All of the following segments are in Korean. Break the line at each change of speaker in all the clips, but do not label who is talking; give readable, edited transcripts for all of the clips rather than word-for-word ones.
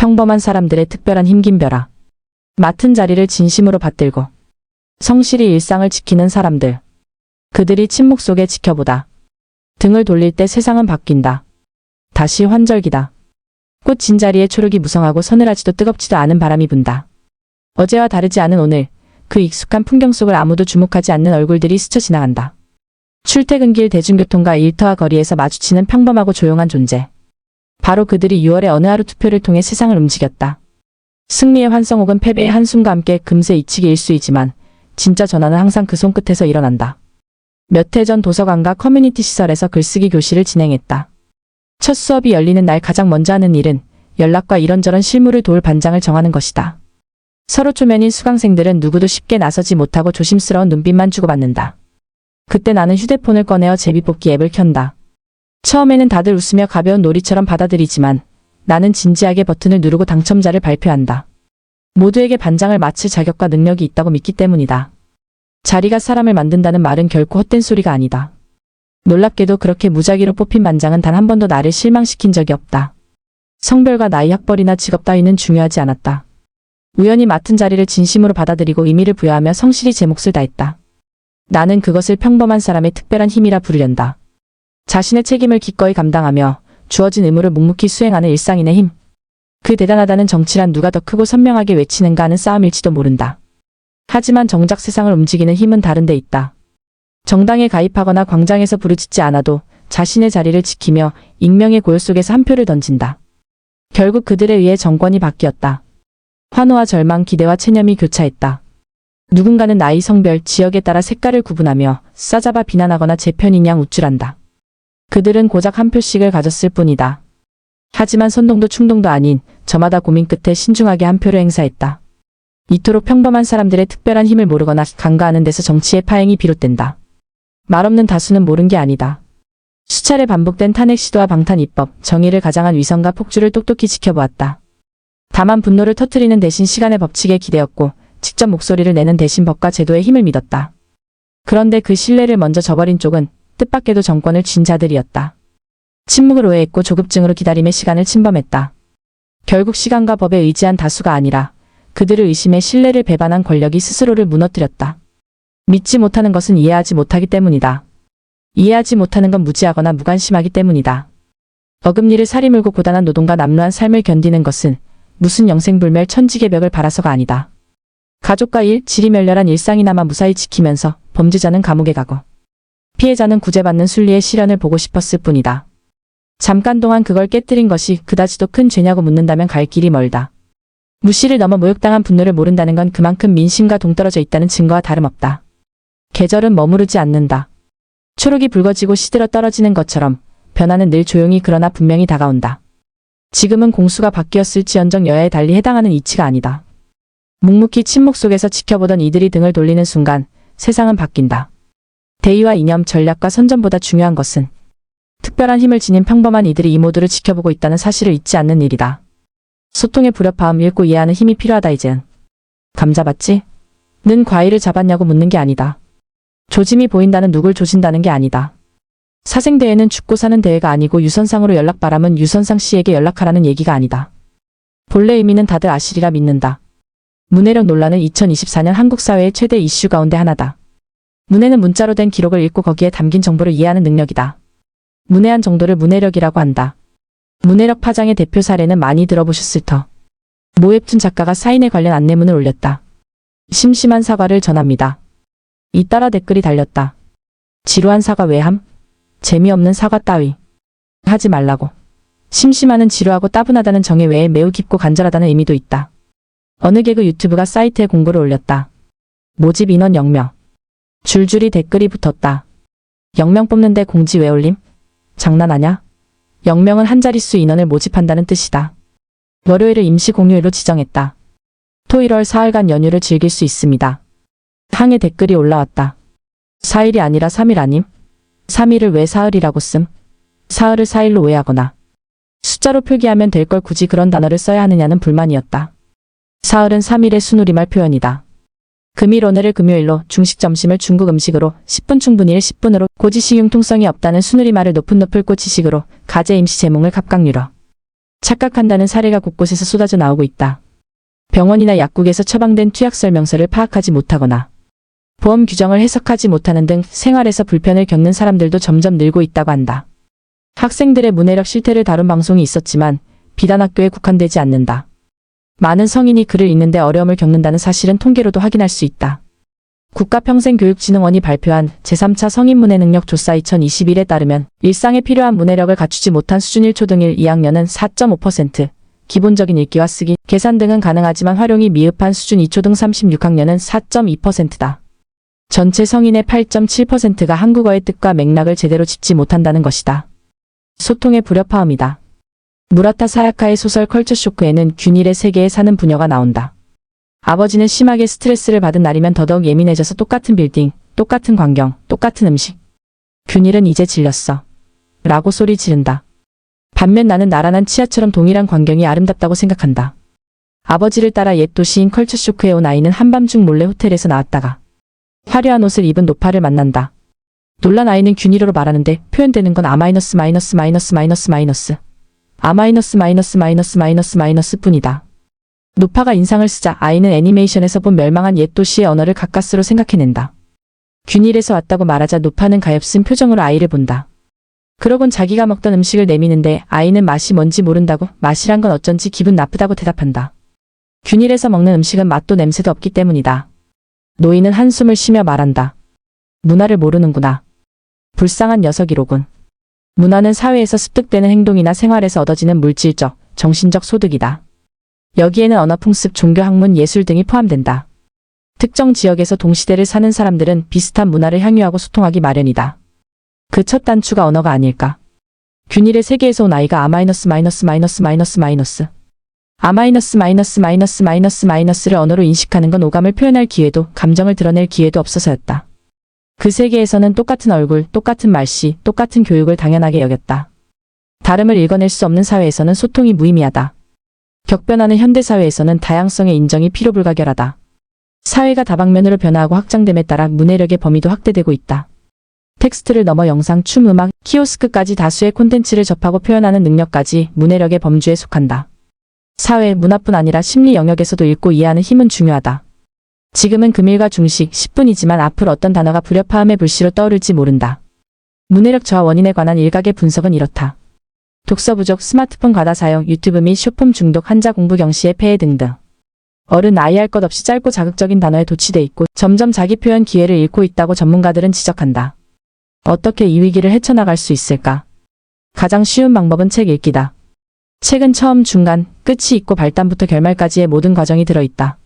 평범한 사람들의 특별한 힘김벼라. 맡은 자리를 진심으로 받들고 성실히 일상을 지키는 사람들. 그들이 침묵 속에 지켜보다. 등을 돌릴 때 세상은 바뀐다. 다시 환절기다. 꽃 진자리에 초록이 무성하고 서늘하지도 뜨겁지도 않은 바람이 분다. 어제와 다르지 않은 오늘, 그 익숙한 풍경 속을 아무도 주목하지 않는 얼굴들이 스쳐 지나간다. 출퇴근길 대중교통과 일터와 거리에서 마주치는 평범하고 조용한 존재. 바로 그들이 6월의 어느 하루 투표를 통해 세상을 움직였다. 승리의 환성 혹은 패배의 한숨과 함께 금세 잊히기 일쑤이지만 진짜 전환은 항상 그 손끝에서 일어난다. 몇 해 전 도서관과 커뮤니티 시설에서 글쓰기 교실을 진행했다. 첫 수업이 열리는 날 가장 먼저 하는 일은 연락과 이런저런 실무를 도울 반장을 정하는 것이다. 서로 초면인 수강생들은 누구도 쉽게 나서지 못하고 조심스러운 눈빛만 주고받는다. 그때 나는 휴대폰을 꺼내어 제비뽑기 앱을 켠다. 처음에는 다들 웃으며 가벼운 놀이처럼 받아들이지만 나는 진지하게 버튼을 누르고 당첨자를 발표한다. 모두에게 반장을 맡을 자격과 능력이 있다고 믿기 때문이다. 자리가 사람을 만든다는 말은 결코 헛된 소리가 아니다. 놀랍게도 그렇게 무작위로 뽑힌 반장은 단 한 번도 나를 실망시킨 적이 없다. 성별과 나이, 학벌이나 직업 따위는 중요하지 않았다. 우연히 맡은 자리를 진심으로 받아들이고 의미를 부여하며 성실히 제 몫을 다했다. 나는 그것을 평범한 사람의 특별한 힘이라 부르련다. 자신의 책임을 기꺼이 감당하며 주어진 의무를 묵묵히 수행하는 일상인의 힘. 그 대단하다는 정치란 누가 더 크고 선명하게 외치는가 하는 싸움일지도 모른다. 하지만 정작 세상을 움직이는 힘은 다른 데 있다. 정당에 가입하거나 광장에서 부르짖지 않아도 자신의 자리를 지키며 익명의 고요 속에서 한 표를 던진다. 결국 그들에 의해 정권이 바뀌었다. 환호와 절망, 기대와 체념이 교차했다. 누군가는 나이, 성별, 지역에 따라 색깔을 구분하며 싸잡아 비난하거나 제 편인 양 우쭐한다. 그들은 고작 한 표씩을 가졌을 뿐이다. 하지만 선동도 충동도 아닌 저마다 고민 끝에 신중하게 한 표를 행사했다. 이토록 평범한 사람들의 특별한 힘을 모르거나 간과하는 데서 정치의 파행이 비롯된다. 말없는 다수는 모른 게 아니다. 수차례 반복된 탄핵 시도와 방탄 입법, 정의를 가장한 위선과 폭주를 똑똑히 지켜보았다. 다만 분노를 터뜨리는 대신 시간의 법칙에 기대었고 직접 목소리를 내는 대신 법과 제도의 힘을 믿었다. 그런데 그 신뢰를 먼저 저버린 쪽은 뜻밖에도 정권을 쥔 자들이었다. 침묵을 오해했고 조급증으로 기다림의 시간을 침범했다. 결국 시간과 법에 의지한 다수가 아니라 그들을 의심해 신뢰를 배반한 권력이 스스로를 무너뜨렸다. 믿지 못하는 것은 이해하지 못하기 때문이다. 이해하지 못하는 건 무지하거나 무관심하기 때문이다. 어금니를 살이 물고 고단한 노동과 남루한 삶을 견디는 것은 무슨 영생불멸 천지개벽을 바라서가 아니다. 가족과 일, 지리멸렬한 일상이나마 무사히 지키면서 범죄자는 감옥에 가고 피해자는 구제받는 순리의 실현을 보고 싶었을 뿐이다. 잠깐 동안 그걸 깨뜨린 것이 그다지도 큰 죄냐고 묻는다면 갈 길이 멀다. 무시를 넘어 모욕당한 분노를 모른다는 건 그만큼 민심과 동떨어져 있다는 증거와 다름없다. 계절은 머무르지 않는다. 초록이 붉어지고 시들어 떨어지는 것처럼 변화는 늘 조용히 그러나 분명히 다가온다. 지금은 공수가 바뀌었을지언정 여야에 달리 해당하는 이치가 아니다. 묵묵히 침묵 속에서 지켜보던 이들이 등을 돌리는 순간 세상은 바뀐다. 대의와 이념, 전략과 선전보다 중요한 것은 특별한 힘을 지닌 평범한 이들이 이 모두를 지켜보고 있다는 사실을 잊지 않는 일이다. 소통의 불협화음, 읽고 이해하는 힘이 필요하다. 이젠 감 잡았지? 는 과일을 잡았냐고 묻는 게 아니다. 조짐이 보인다는 누굴 조진다는 게 아니다. 사생대회는 죽고 사는 대회가 아니고 유선상으로 연락바람은 유선상 씨에게 연락하라는 얘기가 아니다. 본래 의미는 다들 아시리라 믿는다. 문해력 논란은 2024년 한국 사회의 최대 이슈 가운데 하나다. 문해는 문자로 된 기록을 읽고 거기에 담긴 정보를 이해하는 능력이다. 문해한 정도를 문해력이라고 한다. 문해력 파장의 대표 사례는 많이 들어보셨을 터. 모 웹툰 작가가 사인회 관련 안내문을 올렸다. 심심한 사과를 전합니다. 잇따라 댓글이 달렸다. 지루한 사과 왜 함? 재미없는 사과 따위. 하지 말라고. 심심하는 지루하고 따분하다는 정의 외에 매우 깊고 간절하다는 의미도 있다. 어느 개그 유튜브가 사이트에 공고를 올렸다. 모집 인원 0명. 줄줄이 댓글이 붙었다. 0명 뽑는데 공지 왜 올림? 장난하냐? 0명은 한 자릿수 인원을 모집한다는 뜻이다. 월요일을 임시 공휴일로 지정했다. 토, 일, 월 사흘간 연휴를 즐길 수 있습니다. 항해 댓글이 올라왔다. 4일이 아니라 3일 아님? 3일을 왜 사흘이라고 씀? 사흘을 4일로 오해하거나 숫자로 표기하면 될 걸 굳이 그런 단어를 써야 하느냐는 불만이었다. 사흘은 3일의 순우리말 표현이다. 금일 오늘을 금요일로, 중식 점심을 중국 음식으로, 10분 충분히 일 10분으로, 고지식 융통성이 없다는 순우리말을 높은 높을 꽃지식으로, 가재 임시 제몽을 갑각류로. 착각한다는 사례가 곳곳에서 쏟아져 나오고 있다. 병원이나 약국에서 처방된 투약 설명서를 파악하지 못하거나 보험 규정을 해석하지 못하는 등 생활에서 불편을 겪는 사람들도 점점 늘고 있다고 한다. 학생들의 문해력 실태를 다룬 방송이 있었지만 비단 학교에 국한되지 않는다. 많은 성인이 글을 읽는데 어려움을 겪는다는 사실은 통계로도 확인할 수 있다. 국가평생교육진흥원이 발표한 제3차 성인문해 능력 조사 2021에 따르면 일상에 필요한 문해력을 갖추지 못한 수준 1초 등 1, 2학년은 4.5%, 기본적인 읽기와 쓰기, 계산 등은 가능하지만 활용이 미흡한 수준 2초 등 36학년은 4.2%다. 전체 성인의 8.7%가 한국어의 뜻과 맥락을 제대로 짚지 못한다는 것이다. 소통의 불협화음이다. 무라타 사야카의 소설 컬처쇼크에는 균일의 세계에 사는 부녀가 나온다. 아버지는 심하게 스트레스를 받은 날이면 더더욱 예민해져서 똑같은 빌딩, 똑같은 광경, 똑같은 음식. 균일은 이제 질렸어. 라고 소리 지른다. 반면 나는 나란한 치아처럼 동일한 광경이 아름답다고 생각한다. 아버지를 따라 옛 도시인 컬처쇼크에 온 아이는 한밤중 몰래 호텔에서 나왔다가 화려한 옷을 입은 노파를 만난다. 놀란 아이는 균일어로 말하는데 표현되는 건 아-마이너스 뿐이다. 노파가 인상을 쓰자 아이는 애니메이션에서 본 멸망한 옛 도시의 언어를 가까스로 생각해낸다. 균일에서 왔다고 말하자 노파는 가엾은 표정으로 아이를 본다. 그러곤 자기가 먹던 음식을 내미는데 아이는 맛이 뭔지 모른다고 맛이란 건 어쩐지 기분 나쁘다고 대답한다. 균일에서 먹는 음식은 맛도 냄새도 없기 때문이다. 노인은 한숨을 쉬며 말한다. 문화를 모르는구나. 불쌍한 녀석이로군. 문화는 사회에서 습득되는 행동이나 생활에서 얻어지는 물질적, 정신적 소득이다. 여기에는 언어 풍습, 종교 학문, 예술 등이 포함된다. 특정 지역에서 동시대를 사는 사람들은 비슷한 문화를 향유하고 소통하기 마련이다. 그 첫 단추가 언어가 아닐까. 균일의 세계에서 온 아이가 를 언어로 인식하는 건 오감을 표현할 기회도 감정을 드러낼 기회도 없어서였다. 그 세계에서는 똑같은 얼굴, 똑같은 말씨, 똑같은 교육을 당연하게 여겼다. 다름을 읽어낼 수 없는 사회에서는 소통이 무의미하다. 격변하는 현대사회에서는 다양성의 인정이 필요불가결하다. 사회가 다방면으로 변화하고 확장됨에 따라 문해력의 범위도 확대되고 있다. 텍스트를 넘어 영상, 춤, 음악, 키오스크까지 다수의 콘텐츠를 접하고 표현하는 능력까지 문해력의 범주에 속한다. 사회, 문화뿐 아니라 심리 영역에서도 읽고 이해하는 힘은 중요하다. 지금은 금일과 중식, 10분이지만 앞으로 어떤 단어가 불협화음의 불씨로 떠오를지 모른다. 문해력 저하 원인에 관한 일각의 분석은 이렇다. 독서 부족, 스마트폰 과다 사용, 유튜브 및 쇼폼 중독, 한자 공부 경시의 폐해 등등. 어른 아이 할 것 없이 짧고 자극적인 단어에 도취돼 있고 점점 자기 표현 기회를 잃고 있다고 전문가들은 지적한다. 어떻게 이 위기를 헤쳐나갈 수 있을까? 가장 쉬운 방법은 책 읽기다. 책은 처음, 중간, 끝이 있고 발단부터 결말까지의 모든 과정이 들어있다.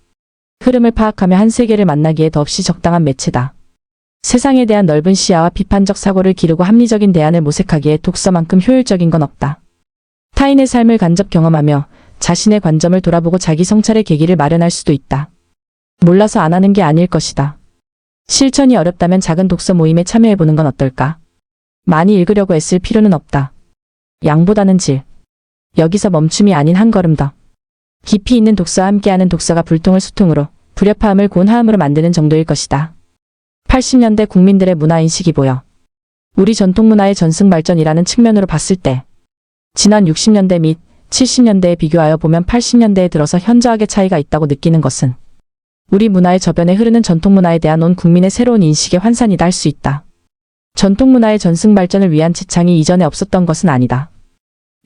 흐름을 파악하며 한 세계를 만나기에 더없이 적당한 매체다. 세상에 대한 넓은 시야와 비판적 사고를 기르고 합리적인 대안을 모색하기에 독서만큼 효율적인 건 없다. 타인의 삶을 간접 경험하며 자신의 관점을 돌아보고 자기 성찰의 계기를 마련할 수도 있다. 몰라서 안 하는 게 아닐 것이다. 실천이 어렵다면 작은 독서 모임에 참여해보는 건 어떨까? 많이 읽으려고 애쓸 필요는 없다. 양보다는 질. 여기서 멈춤이 아닌 한 걸음 더. 깊이 있는 독서와 함께하는 독서가 불통을 소통으로, 불협화음을 곤화음으로 만드는 정도일 것이다. 80년대 국민들의 문화인식이 보여. 우리 전통문화의 전승발전이라는 측면으로 봤을 때 지난 60년대 및 70년대에 비교하여 보면 80년대에 들어서 현저하게 차이가 있다고 느끼는 것은 우리 문화의 저변에 흐르는 전통문화에 대한 온 국민의 새로운 인식의 환산이다 할 수 있다. 전통문화의 전승발전을 위한 지창이 이전에 없었던 것은 아니다.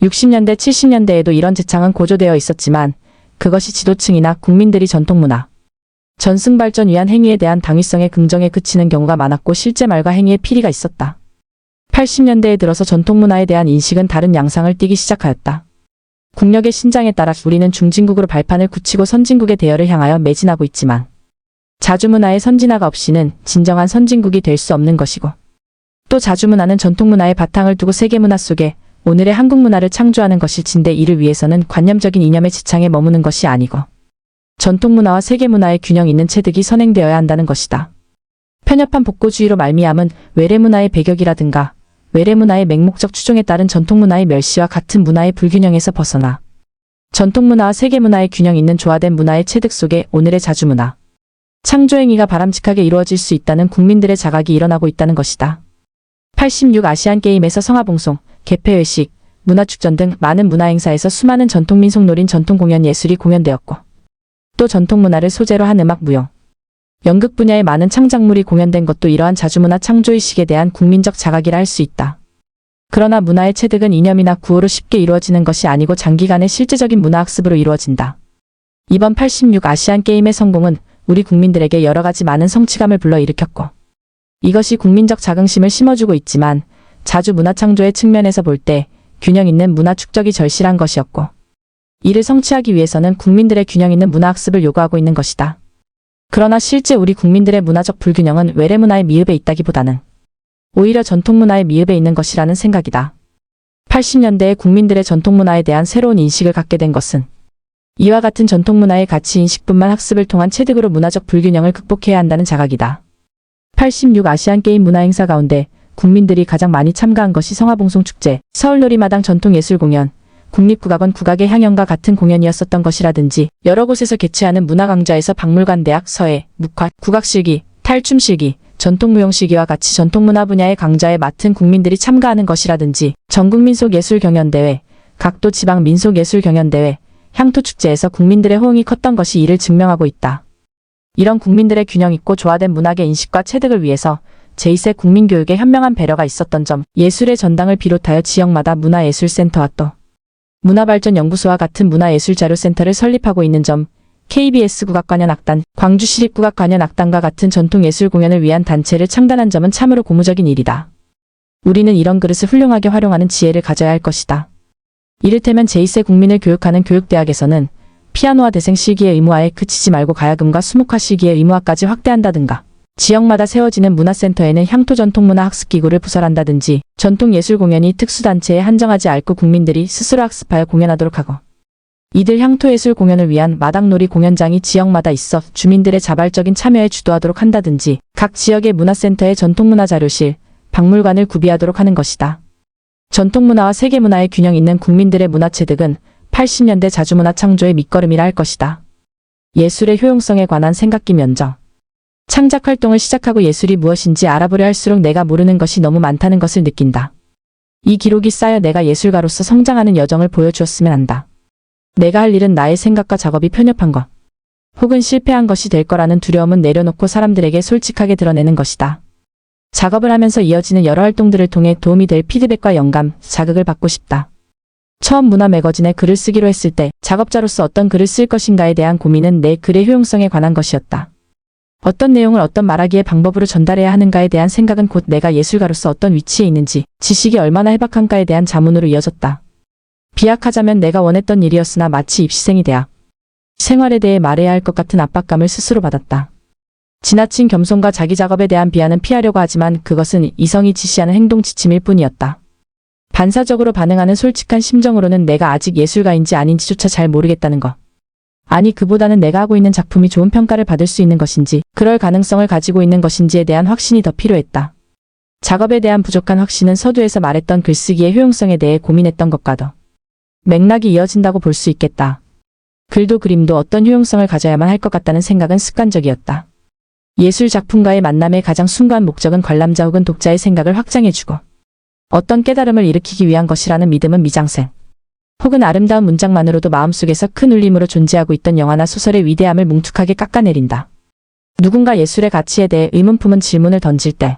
60년대 70년대에도 이런 지창은 고조되어 있었지만 그것이 지도층이나 국민들이 전통문화 전승발전 위한 행위에 대한 당위성의 긍정에 그치는 경우가 많았고 실제 말과 행위에 피리가 있었다. 80년대에 들어서 전통문화에 대한 인식은 다른 양상을 띠기 시작하였다. 국력의 신장에 따라 우리는 중진국으로 발판을 굳히고 선진국의 대열을 향하여 매진하고 있지만 자주문화의 선진화가 없이는 진정한 선진국이 될 수 없는 것이고 또 자주문화는 전통문화의 바탕을 두고 세계문화 속에 오늘의 한국문화를 창조하는 것일진데 이를 위해서는 관념적인 이념의 지창에 머무는 것이 아니고 전통문화와 세계문화의 균형 있는 체득이 선행되어야 한다는 것이다. 편협한 복고주의로 말미암은 외래문화의 배격이라든가 외래문화의 맹목적 추종에 따른 전통문화의 멸시와 같은 문화의 불균형에서 벗어나 전통문화와 세계문화의 균형 있는 조화된 문화의 체득 속에 오늘의 자주문화, 창조행위가 바람직하게 이루어질 수 있다는 국민들의 자각이 일어나고 있다는 것이다. 86 아시안게임에서 성화봉송, 개폐회식, 문화축전 등 많은 문화행사에서 수많은 전통민속 노린 전통공연 예술이 공연되었고 또 전통문화를 소재로 한 음악 무용, 연극 분야의 많은 창작물이 공연된 것도 이러한 자주문화 창조의식에 대한 국민적 자각이라 할 수 있다. 그러나 문화의 체득은 이념이나 구호로 쉽게 이루어지는 것이 아니고 장기간의 실제적인 문화학습으로 이루어진다. 이번 86 아시안게임의 성공은 우리 국민들에게 여러 가지 많은 성취감을 불러일으켰고 이것이 국민적 자긍심을 심어주고 있지만 자주 문화창조의 측면에서 볼 때 균형 있는 문화 축적이 절실한 것이었고 이를 성취하기 위해서는 국민들의 균형 있는 문화학습을 요구하고 있는 것이다. 그러나 실제 우리 국민들의 문화적 불균형은 외래문화의 미흡에 있다기보다는 오히려 전통문화의 미흡에 있는 것이라는 생각이다. 80년대에 국민들의 전통문화에 대한 새로운 인식을 갖게 된 것은 이와 같은 전통문화의 가치인식뿐만 학습을 통한 체득으로 문화적 불균형을 극복해야 한다는 자각이다. 86 아시안게임 문화행사 가운데 국민들이 가장 많이 참가한 것이 성화봉송축제, 서울놀이마당 전통예술공연, 국립국악원 국악의 향연과 같은 공연이었었던 것이라든지 여러 곳에서 개최하는 문화강좌에서 박물관대학, 서예, 묵화, 국악실기, 탈춤실기, 전통무용실기와 같이 전통문화 분야의 강좌에 맡은 국민들이 참가하는 것이라든지 전국민속예술경연대회, 각도 지방 민속예술경연대회, 향토축제에서 국민들의 호응이 컸던 것이 이를 증명하고 있다. 이런 국민들의 균형 있고 조화된 문학의 인식과 체득을 위해서 제2세 국민교육에 현명한 배려가 있었던 점, 예술의 전당을 비롯하여 지역마다 문화예술센터와 또 문화발전연구소와 같은 문화예술자료센터를 설립하고 있는 점, KBS 국악관현악단, 광주시립국악관현악단과 같은 전통예술 공연을 위한 단체를 창단한 점은 참으로 고무적인 일이다. 우리는 이런 그릇을 훌륭하게 활용하는 지혜를 가져야 할 것이다. 이를테면 제2세 국민을 교육하는 교육대학에서는 피아노와 대생 실기의 의무화에 그치지 말고 가야금과 수묵화 실기의 의무화까지 확대한다든가 지역마다 세워지는 문화센터에는 향토 전통문화 학습기구를 부설한다든지 전통예술 공연이 특수단체에 한정하지 않고 국민들이 스스로 학습하여 공연하도록 하고 이들 향토예술 공연을 위한 마당놀이 공연장이 지역마다 있어 주민들의 자발적인 참여에 주도하도록 한다든지 각 지역의 문화센터에 전통문화 자료실, 박물관을 구비하도록 하는 것이다. 전통문화와 세계문화의 균형 있는 국민들의 문화체득은 80년대 자주문화 창조의 밑거름이라 할 것이다. 예술의 효용성에 관한 생각기 면접. 창작활동을 시작하고 예술이 무엇인지 알아보려 할수록 내가 모르는 것이 너무 많다는 것을 느낀다. 이 기록이 쌓여 내가 예술가로서 성장하는 여정을 보여주었으면 한다. 내가 할 일은 나의 생각과 작업이 편협한 것, 혹은 실패한 것이 될 거라는 두려움은 내려놓고 사람들에게 솔직하게 드러내는 것이다. 작업을 하면서 이어지는 여러 활동들을 통해 도움이 될 피드백과 영감, 자극을 받고 싶다. 처음 문화 매거진에 글을 쓰기로 했을 때 작업자로서 어떤 글을 쓸 것인가에 대한 고민은 내 글의 효용성에 관한 것이었다. 어떤 내용을 어떤 말하기의 방법으로 전달해야 하는가에 대한 생각은 곧 내가 예술가로서 어떤 위치에 있는지, 지식이 얼마나 해박한가에 대한 자문으로 이어졌다. 비약하자면 내가 원했던 일이었으나 마치 입시생이 대학 생활에 대해 말해야 할 것 같은 압박감을 스스로 받았다. 지나친 겸손과 자기 작업에 대한 비하는 피하려고 하지만 그것은 이성이 지시하는 행동 지침일 뿐이었다. 반사적으로 반응하는 솔직한 심정으로는 내가 아직 예술가인지 아닌지조차 잘 모르겠다는 것. 아니 그보다는 내가 하고 있는 작품이 좋은 평가를 받을 수 있는 것인지, 그럴 가능성을 가지고 있는 것인지에 대한 확신이 더 필요했다. 작업에 대한 부족한 확신은 서두에서 말했던 글쓰기의 효용성에 대해 고민했던 것과도 맥락이 이어진다고 볼 수 있겠다. 글도 그림도 어떤 효용성을 가져야만 할 것 같다는 생각은 습관적이었다. 예술 작품과의 만남의 가장 순수한 목적은 관람자 혹은 독자의 생각을 확장해주고 어떤 깨달음을 일으키기 위한 것이라는 믿음은 미장센 혹은 아름다운 문장만으로도 마음속에서 큰 울림으로 존재하고 있던 영화나 소설의 위대함을 뭉툭하게 깎아내린다. 누군가 예술의 가치에 대해 의문 품은 질문을 던질 때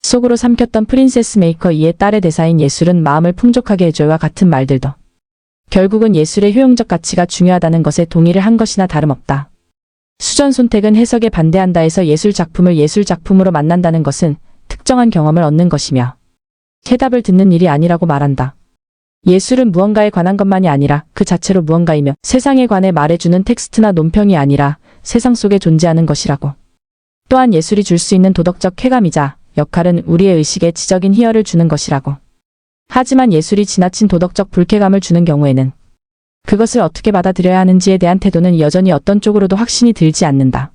속으로 삼켰던 프린세스 메이커 이의 딸의 대사인 예술은 마음을 풍족하게 해줘요와 같은 말들도 결국은 예술의 효용적 가치가 중요하다는 것에 동의를 한 것이나 다름없다. 수전 손택은 해석에 반대한다 해서 예술 작품을 예술 작품으로 만난다는 것은 특정한 경험을 얻는 것이며 해답을 듣는 일이 아니라고 말한다. 예술은 무언가에 관한 것만이 아니라 그 자체로 무언가이며 세상에 관해 말해주는 텍스트나 논평이 아니라 세상 속에 존재하는 것이라고. 또한 예술이 줄 수 있는 도덕적 쾌감이자 역할은 우리의 의식에 지적인 희열을 주는 것이라고. 하지만 예술이 지나친 도덕적 불쾌감을 주는 경우에는 그것을 어떻게 받아들여야 하는지에 대한 태도는 여전히 어떤 쪽으로도 확신이 들지 않는다.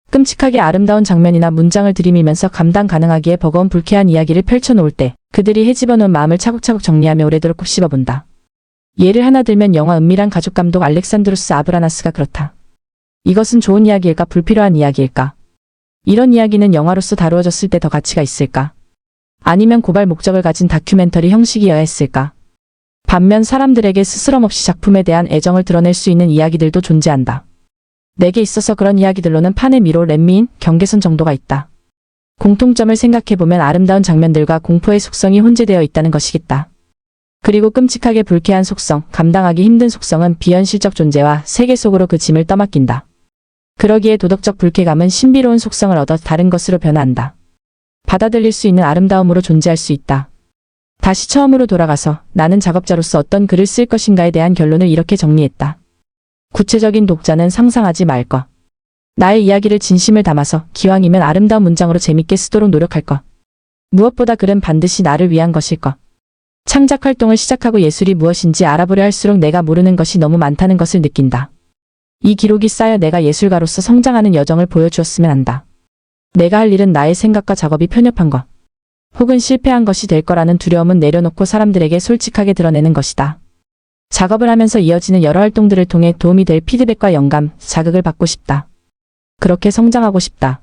끔찍하게 아름다운 장면이나 문장을 들이밀면서 감당 가능하기에 버거운 불쾌한 이야기를 펼쳐놓을 때 그들이 헤집어놓은 마음을 차곡차곡 정리하며 오래도록 곱씹어본다. 예를 하나 들면 영화 은밀한 가족 감독 알렉산드로스 아브라나스가 그렇다. 이것은 좋은 이야기일까 불필요한 이야기일까? 이런 이야기는 영화로서 다루어졌을 때 더 가치가 있을까? 아니면 고발 목적을 가진 다큐멘터리 형식이어야 했을까? 반면 사람들에게 스스럼없이 작품에 대한 애정을 드러낼 수 있는 이야기들도 존재한다. 내게 있어서 그런 이야기들로는 판의 미로, 렛미인, 경계선 정도가 있다. 공통점을 생각해보면 아름다운 장면들과 공포의 속성이 혼재되어 있다는 것이겠다. 그리고 끔찍하게 불쾌한 속성, 감당하기 힘든 속성은 비현실적 존재와 세계 속으로 그 짐을 떠맡긴다. 그러기에 도덕적 불쾌감은 신비로운 속성을 얻어 다른 것으로 변화한다. 받아들일 수 있는 아름다움으로 존재할 수 있다. 다시 처음으로 돌아가서 나는 작업자로서 어떤 글을 쓸 것인가에 대한 결론을 이렇게 정리했다. 구체적인 독자는 상상하지 말 것. 나의 이야기를 진심을 담아서 기왕이면 아름다운 문장으로 재밌게 쓰도록 노력할 것. 무엇보다 글은 반드시 나를 위한 것일 것. 창작 활동을 시작하고 예술이 무엇인지 알아보려 할수록 내가 모르는 것이 너무 많다는 것을 느낀다. 이 기록이 쌓여 내가 예술가로서 성장하는 여정을 보여주었으면 한다. 내가 할 일은 나의 생각과 작업이 편협한 것, 혹은 실패한 것이 될 거라는 두려움은 내려놓고 사람들에게 솔직하게 드러내는 것이다. 작업을 하면서 이어지는 여러 활동들을 통해 도움이 될 피드백과 영감, 자극을 받고 싶다. 그렇게 성장하고 싶다.